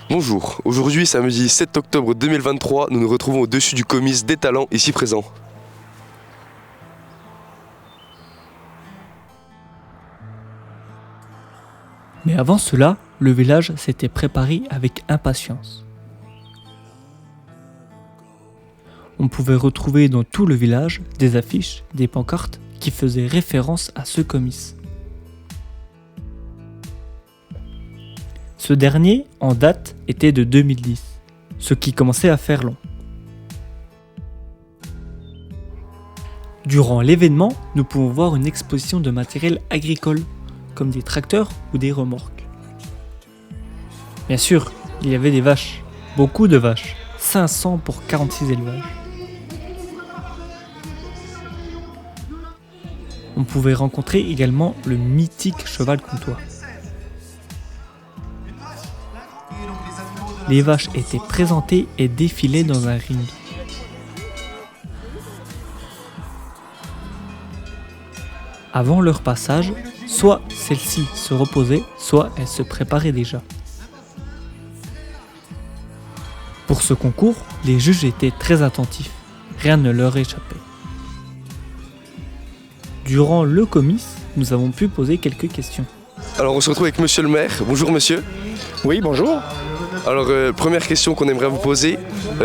Bonjour, aujourd'hui samedi 7 octobre 2023, nous nous retrouvons au-dessus du comice des talents ici présent. Mais avant cela, le village s'était préparé avec impatience. On pouvait retrouver dans tout le village des affiches, des pancartes qui faisaient référence à ce comice. Ce dernier, en date, était de 2010, ce qui commençait à faire long. Durant l'événement, nous pouvons voir une exposition de matériel agricole, comme des tracteurs ou des remorques. Bien sûr, il y avait des vaches, beaucoup de vaches, 500 pour 46 élevages. On pouvait rencontrer également le mythique cheval comtois. Les vaches étaient présentées et défilaient dans un ring. Avant leur passage, soit celles-ci se reposaient, soit elles se préparaient déjà. Pour ce concours, les juges étaient très attentifs, rien ne leur échappait. Durant le comice, nous avons pu poser quelques questions. Alors on se retrouve avec monsieur le maire. Bonjour monsieur. Oui, bonjour. Alors première question qu'on aimerait vous poser,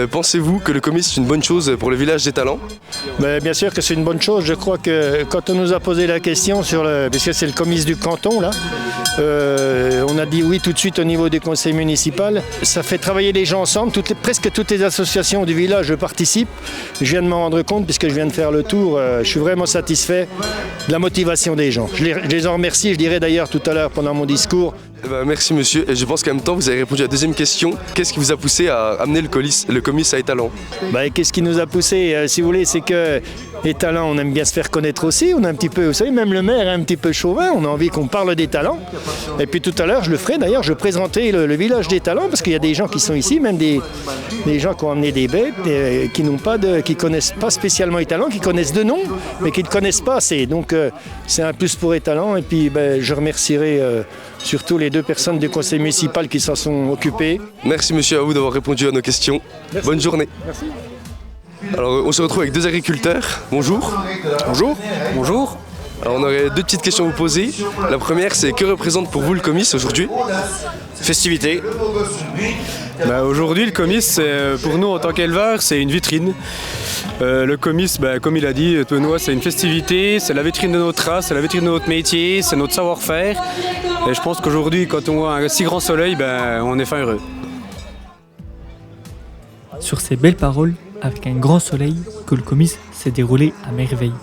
pensez-vous que le comice est une bonne chose pour le village des talents? Bien sûr que c'est une bonne chose. Je crois que quand on nous a posé la question puisque c'est le comice du canton là, on a dit oui tout de suite au niveau du conseil municipal. Ça fait travailler les gens ensemble. Presque toutes les associations du village participent. Je viens de m'en rendre compte puisque je viens de faire le tour. Je suis vraiment satisfait de la motivation des gens. Je les en remercie. Je dirai d'ailleurs tout à l'heure pendant mon discours. Merci monsieur, et je pense qu'en même temps vous avez répondu à la deuxième question. Qu'est-ce qui vous a poussé à amener le comice à Étalans? Qu'est-ce qui nous a poussé, si vous voulez, c'est que Étalans, on aime bien se faire connaître aussi. On a un petit peu, vous savez, même le maire est un petit peu chauvin. On a envie qu'on parle des talents. Et puis tout à l'heure, je le ferai d'ailleurs, je présenterai le village des talents parce qu'il y a des gens qui sont ici, même des gens qui ont amené des bêtes, qui connaissent pas spécialement Étalans, qui connaissent de nom, mais qui ne connaissent pas assez. Donc c'est un plus pour Étalans. Et puis je remercierai surtout les deux personnes du conseil municipal qui s'en sont occupées. Merci monsieur à vous d'avoir répondu à nos questions. Merci. Bonne journée. Merci. Alors on se retrouve avec deux agriculteurs. Bonjour. Bonjour. Bonjour. Alors on aurait deux petites questions à vous poser. La première c'est que représente pour vous le comice aujourd'hui? Festivité. Aujourd'hui le comice pour nous en tant qu'éleveurs c'est une vitrine. Le comice, comme il a dit, Benoît, c'est une festivité, c'est la vitrine de notre race, c'est la vitrine de notre métier, c'est notre savoir-faire. Et je pense qu'aujourd'hui, quand on voit un si grand soleil, on est fin heureux. Sur ces belles paroles, avec un grand soleil, que le comice s'est déroulé à merveille.